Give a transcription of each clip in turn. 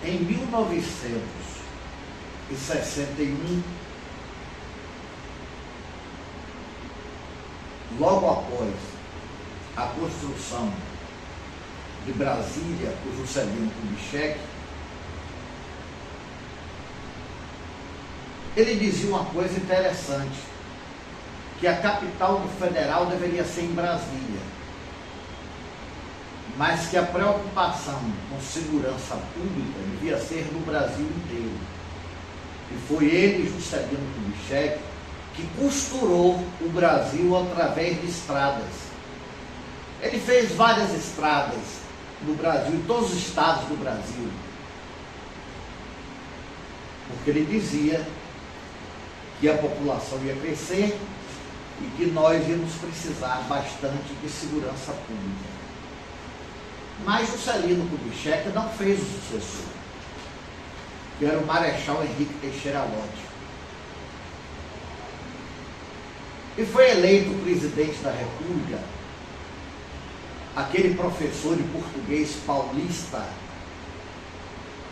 Em 1961, logo após a construção de Brasília por Juscelino Kubitschek, ele dizia uma coisa interessante, que a capital do federal deveria ser em Brasília, mas que a preocupação com segurança pública devia ser no Brasil inteiro. E foi ele, Juscelino Kubitschek, que costurou o Brasil através de estradas. Ele fez várias estradas no Brasil, em todos os estados do Brasil, porque ele dizia que a população ia crescer e que nós íamos precisar bastante de segurança pública. Mas Juscelino Kubitschek não fez o sucessor, que era o Marechal Henrique Teixeira Lott. E foi eleito presidente da República aquele professor de português paulista,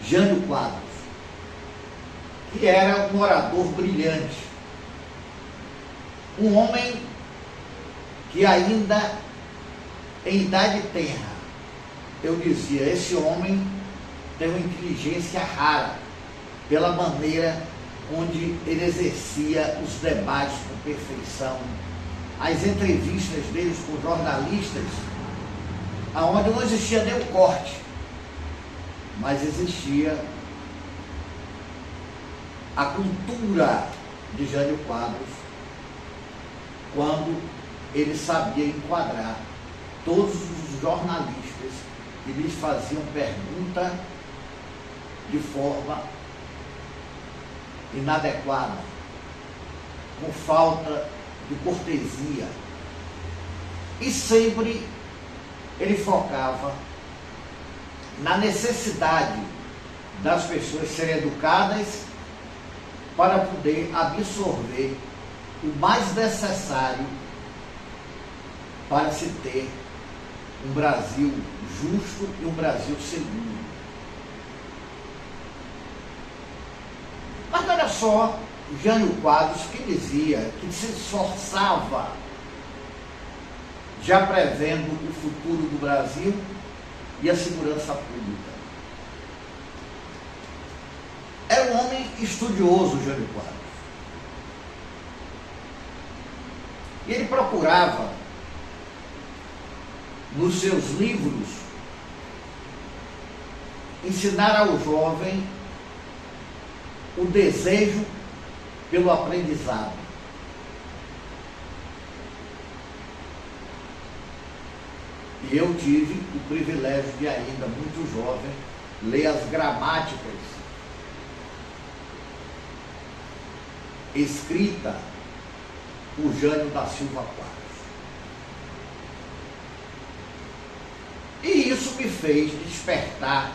Jânio Quadros, que era um orador brilhante, um homem que ainda em idade tenra, eu dizia, esse homem tem uma inteligência rara, pela maneira onde ele exercia os debates com perfeição, as entrevistas deles com jornalistas, aonde não existia nem o corte, mas existia a cultura de Jânio Quadros, quando ele sabia enquadrar todos os jornalistas que lhes faziam pergunta de forma inadequada, com falta de cortesia. E sempre ele focava na necessidade das pessoas serem educadas para poder absorver o mais necessário para se ter um Brasil justo e um Brasil seguro. Mas olha só, Jânio Quadros, que dizia que se esforçava, já prevendo o futuro do Brasil e a segurança pública. Era um homem estudioso, Jânio Quadros. E ele procurava, nos seus livros, ensinar ao jovem o desejo pelo aprendizado. E eu tive o privilégio de, ainda muito jovem, ler as gramáticas escritas por Jânio da Silva Quadros. E isso me fez despertar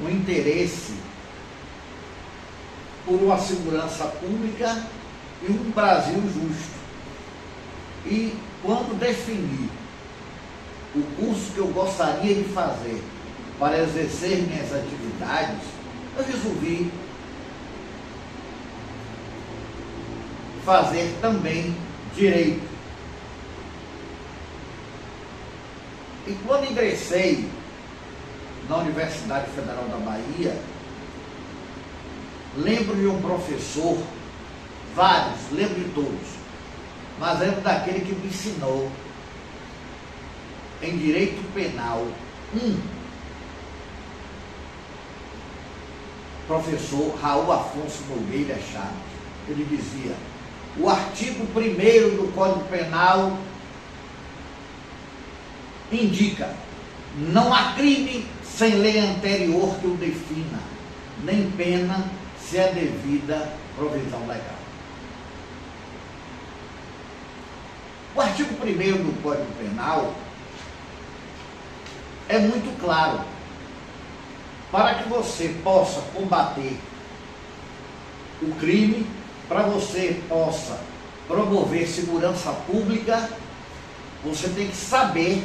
um interesse por uma segurança pública e um Brasil justo. E quando defini o curso que eu gostaria de fazer para exercer minhas atividades, eu resolvi fazer também direito. E quando ingressei na Universidade Federal da Bahia, lembro de um professor, vários, lembro de todos, mas lembro daquele que me ensinou em Direito Penal, professor Raul Afonso Nogueira Chaves. Ele dizia: o artigo 1º do Código Penal indica: não há crime sem lei anterior que o defina, nem pena se é devida provisão legal. O artigo 1º do Código Penal é muito claro. Para que você possa combater o crime, para você possa promover segurança pública, você tem que saber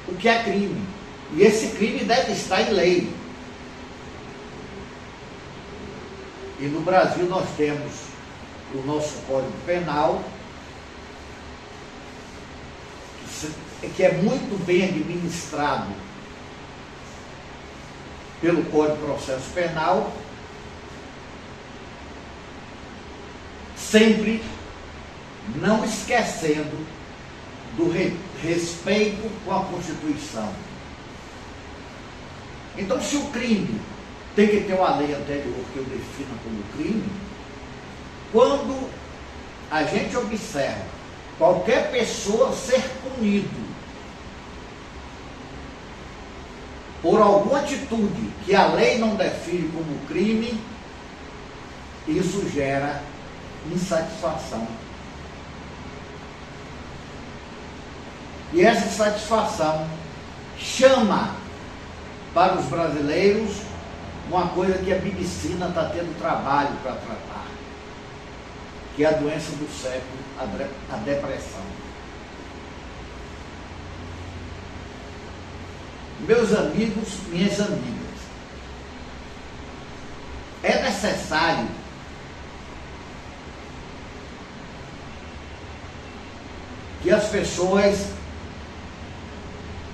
o que é crime. E esse crime deve estar em lei. E no Brasil nós temos o nosso Código Penal, que é muito bem administrado pelo Código de Processo Penal, sempre não esquecendo do respeito com a Constituição. Então, se o crime tem que ter uma lei anterior que o defina como crime, quando a gente observa qualquer pessoa ser punido por alguma atitude que a lei não define como crime, isso gera insatisfação. E essa insatisfação chama para os brasileiros uma coisa que a medicina está tendo trabalho para tratar, que é a doença do século, a depressão. Meus amigos, minhas amigas, é necessário que as pessoas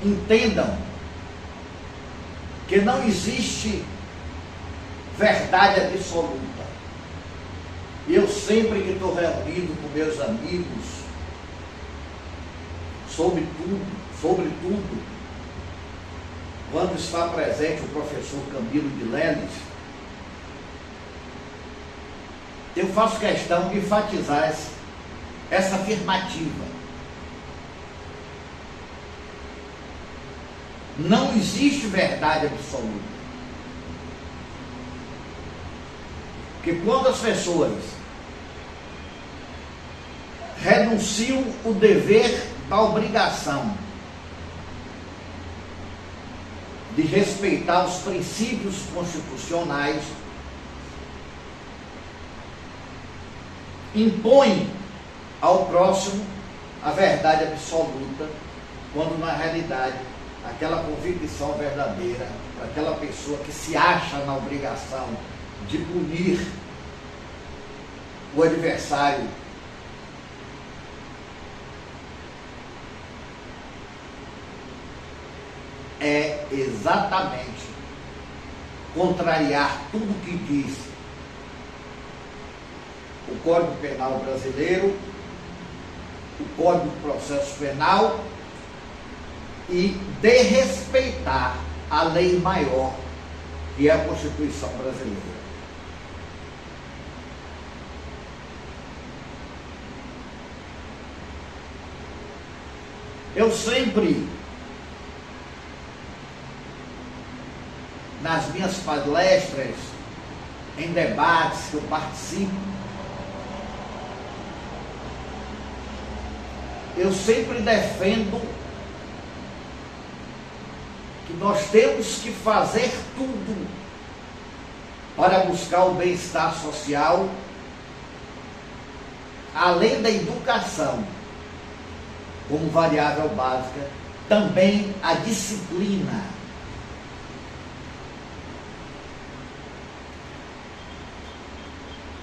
entendam que não existe verdade absoluta. Eu sempre que estou reunido com meus amigos, sobretudo, quando está presente o professor Camilo de Leles, eu faço questão de enfatizar essa afirmativa. Não existe verdade absoluta. Porque quando as pessoas renunciam o dever da obrigação de respeitar os princípios constitucionais, impõem ao próximo a verdade absoluta, quando na realidade aquela convicção verdadeira para aquela pessoa que se acha na obrigação de punir o adversário é exatamente contrariar tudo que diz o Código Penal brasileiro, o Código de Processo Penal, e desrespeitar a lei maior, que é a Constituição brasileira. Eu sempre, nas minhas palestras, em debates que eu participo, eu sempre defendo que nós temos que fazer tudo para buscar o bem-estar social, além da educação como variável básica, também a disciplina.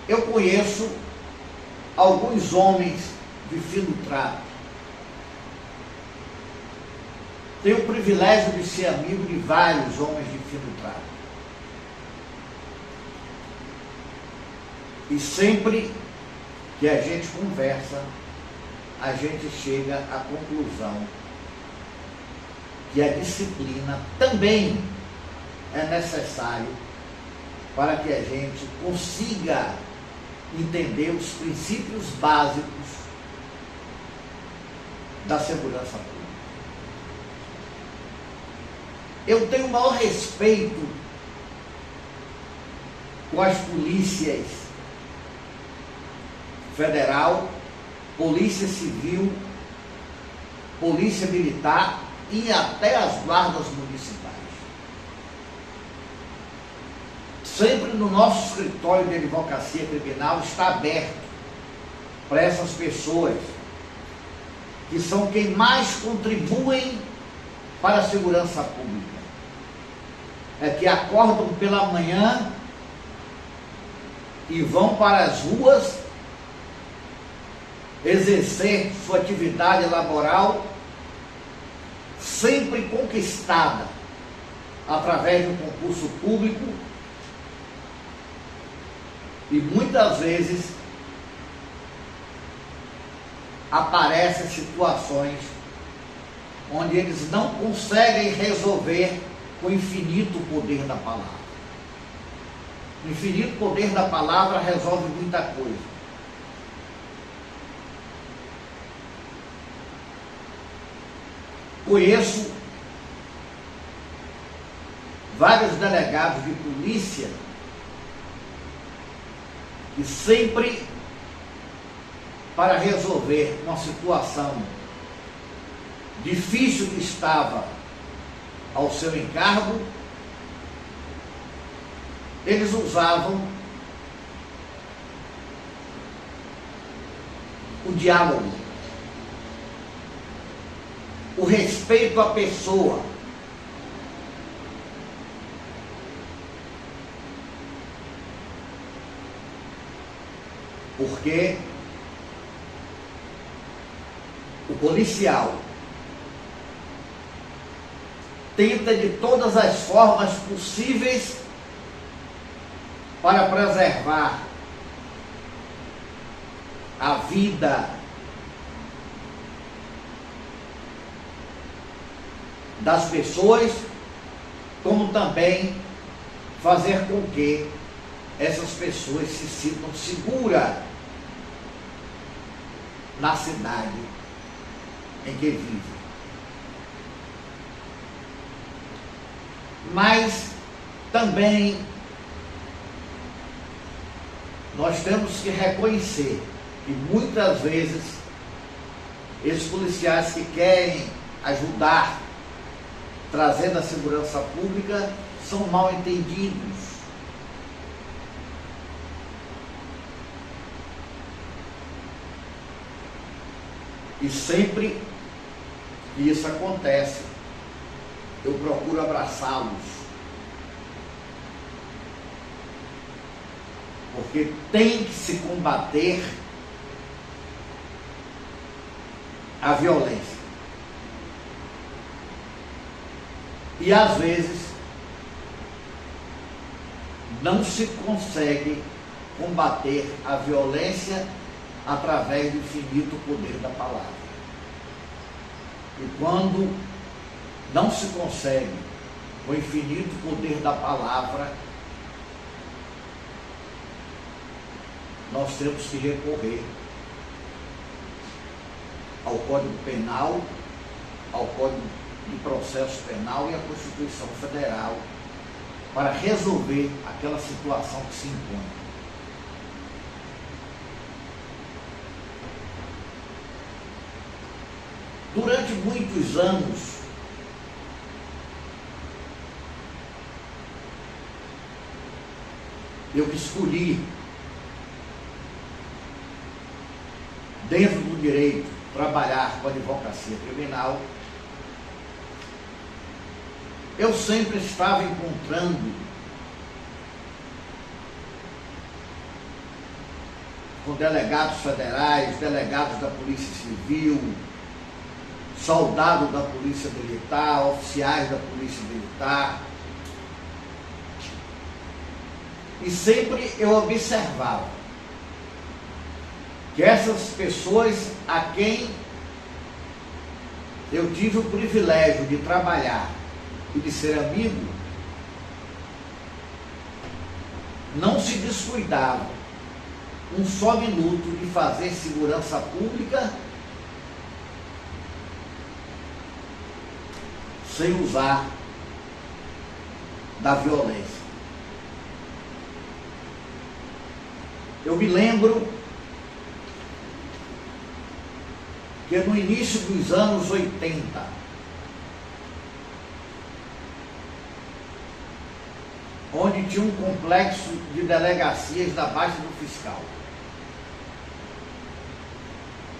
Eu conheço alguns homens de fino trato. Tenho o privilégio de ser amigo de vários homens de fino trato. E sempre que a gente conversa, a gente chega à conclusão que a disciplina também é necessário para que a gente consiga entender os princípios básicos da segurança pública. Eu tenho o maior respeito com as polícias federal, polícia civil, polícia militar e até as guardas municipais. Sempre no nosso escritório de advocacia criminal está aberto para essas pessoas que são quem mais contribuem para a segurança pública. É que acordam pela manhã e vão para as ruas exercer sua atividade laboral, sempre conquistada através de um concurso público, e muitas vezes aparecem situações onde eles não conseguem resolver com o infinito poder da palavra. O infinito poder da palavra resolve muita coisa. Conheço vários delegados de polícia que sempre, para resolver uma situação difícil que estava ao seu encargo, eles usavam o diálogo, o respeito à pessoa, porque o policial tenta de todas as formas possíveis para preservar a vida das pessoas, como também fazer com que essas pessoas se sintam seguras na cidade em que vivem. Mas também nós temos que reconhecer que muitas vezes esses policiais que querem ajudar, trazendo a segurança pública, são mal entendidos. E sempre que isso acontece, eu procuro abraçá-los, porque tem que se combater a violência. E às vezes não se consegue combater a violência através do infinito poder da palavra. E quando não se consegue com o infinito poder da palavra, nós temos que recorrer ao Código Penal, ao Código de Processo Penal e à Constituição Federal para resolver aquela situação que se impõe. Durante muitos anos, eu escolhi, dentro do direito, trabalhar com a advocacia criminal. Eu sempre estava encontrando com delegados federais, delegados da Polícia Civil, soldados da Polícia Militar, oficiais da Polícia Militar. E sempre eu observava que essas pessoas a quem eu tive o privilégio de trabalhar e de ser amigo, não se descuidavam um só minuto de fazer segurança pública sem usar da violência. Eu me lembro que no início dos anos 80, onde tinha um complexo de delegacias da Baixa do Fiscal,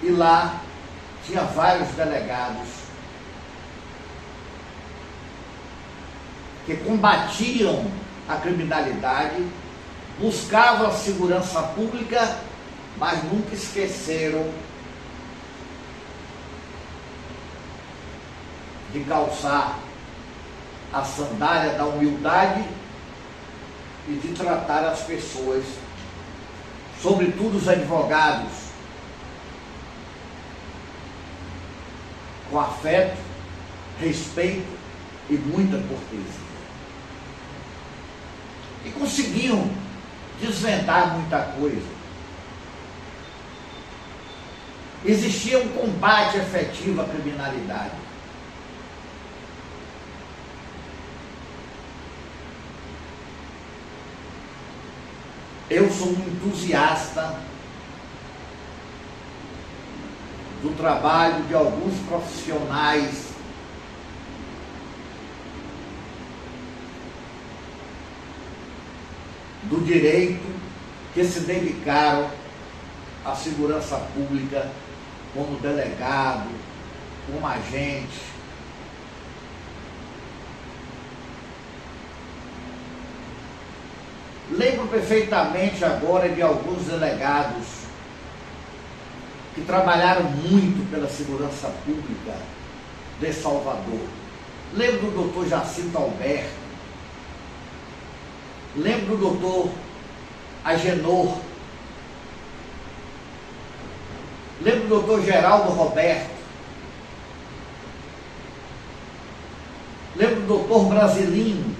e lá tinha vários delegados que combatiam a criminalidade buscavam a segurança pública, mas nunca esqueceram de calçar a sandália da humildade e de tratar as pessoas, sobretudo os advogados, com afeto, respeito e muita cortesia. E conseguiam desvendar muita coisa. Existia um combate efetivo à criminalidade. Eu sou um entusiasta do trabalho de alguns profissionais do direito que se dedicaram à segurança pública, como delegado, como agente. Lembro perfeitamente agora de alguns delegados que trabalharam muito pela segurança pública de Salvador. Lembro do doutor Jacinto Alberto, lembro do doutor Agenor, lembro do doutor Geraldo Roberto, lembro do doutor Brasilino.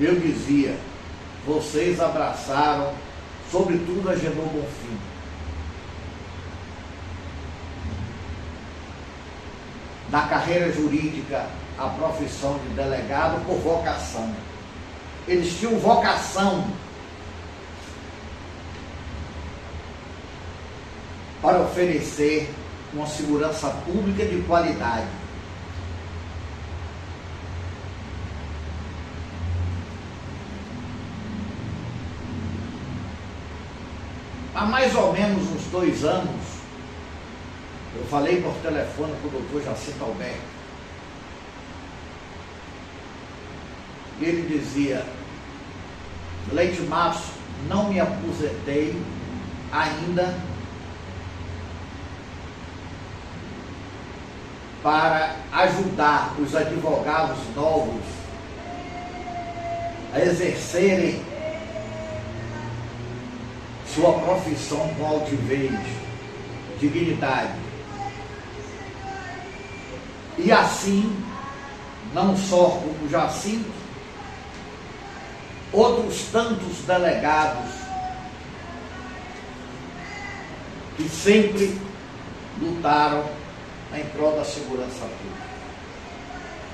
Eu dizia, vocês abraçaram, sobretudo, Agenor Bonfim. Na carreira jurídica, a profissão de delegado por vocação. Eles tinham vocação para oferecer uma segurança pública de qualidade. Há mais ou menos uns 2 anos, eu falei por telefone com o doutor Jacinto Alberto. E ele dizia, Leite Matos, não me aposentei ainda para ajudar os advogados novos a exercerem sua profissão com altivez, dignidade. E assim, não só como Jacinto, outros tantos delegados que sempre lutaram em prol da segurança pública.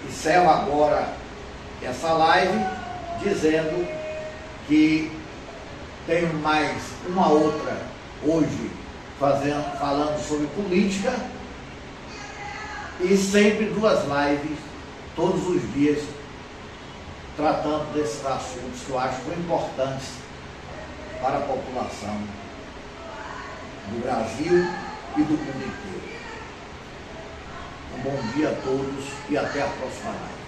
Encerro agora essa live dizendo que tenho mais uma outra hoje falando sobre política e sempre 2 lives todos os dias tratando desses assuntos que eu acho importantes para a população do Brasil e do mundo inteiro. Um bom dia a todos e até a próxima live.